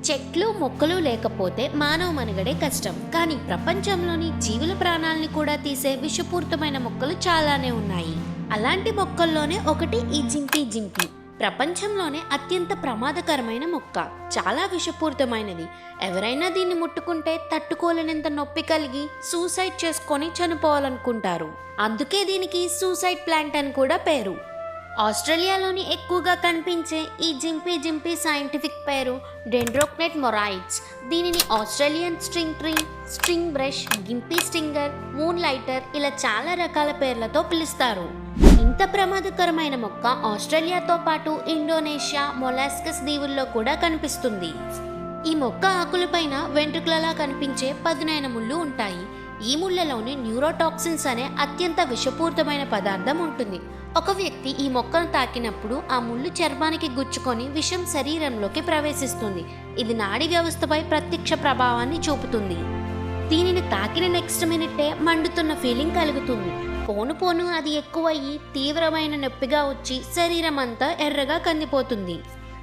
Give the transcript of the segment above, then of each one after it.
చెట్లు మొక్కలు లేకపోతే మానవ మనుగడే కష్టం. కానీ ప్రపంచంలోని జీవుల ప్రాణాలని కూడా తీసే విషపూరితమైన మొక్కలు చాలానే ఉన్నాయి. అలాంటి మొక్కల్లోనే ఒకటి ఈ జింపీ జింపీ. ప్రపంచంలోనే అత్యంత ప్రమాదకరమైన మొక్క. చాలా విషపూరితమైనది. ఎవరైనా దీన్ని ముట్టుకుంటే తట్టుకోలేనంత నొప్పి కలిగి సూసైడ్ చేసుకొని చనిపోవాలనుకుంటారు. అందుకే దీనికి సూసైడ్ ప్లాంట్ అని కూడా పేరు. ఆస్ట్రేలియాలోని ఎక్కువగా కనిపించే ఈ జింపీ జింపీ సైంటిఫిక్ పేరు డెండ్రోక్నెట్ మొరాయిడ్స్. దీనిని Australian stinging tree, stinging brush, Gympie stinger, moon lighter ఇలా చాలా రకాల పేర్లతో పిలుస్తారు. ఇంత ప్రమాదకరమైన మొక్క ఆస్ట్రేలియాతో పాటు ఇండోనేషియా, మొలాస్కస్ దీవుల్లో కూడా కనిపిస్తుంది. ఈ మొక్క ఆకులపైన వెంట్రుకలలా కనిపించే పదునైన ముళ్ళు ఉంటాయి. ఈ ముళ్ళలోని న్యూరోటాక్సిన్స్ అనే అత్యంత విషపూరితమైన పదార్థం ఉంటుంది. ఒక వ్యక్తి ఈ మొక్కను తాకినప్పుడు ఆ ముళ్ళు చర్మానికి గుచ్చుకొని విషం శరీరంలోకి ప్రవేశిస్తుంది. ఇది నాడీ వ్యవస్థపై ప్రత్యక్ష ప్రభావాన్ని చూపుతుంది. దీనిని తాకిన నెక్స్ట్ మినిటే మండుతున్న ఫీలింగ్ కలుగుతుంది. పోను పోను అది ఎక్కువయ్యి తీవ్రమైన నొప్పిగా వచ్చి శరీరం అంతా ఎర్రగా కందిపోతుంది.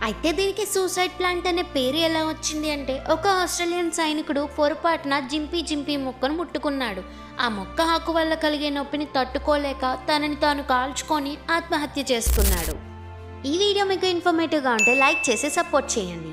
అయితే దీనికి సూసైడ్ ప్లాంట్ అనే పేరు ఎలా వచ్చింది అంటే, ఒక ఆస్ట్రేలియన్ సైనికుడు పొరపాటున జింపీ జింపీ మొక్కను ముట్టుకున్నాడు. ఆ మొక్క ఆకు వల్ల కలిగే నొప్పిని తట్టుకోలేక తనని తాను కాల్చుకొని ఆత్మహత్య చేసుకున్నాడు. ఈ వీడియో మీకు ఇన్ఫర్మేటివ్గా ఉంటే లైక్ చేసి సపోర్ట్ చేయండి.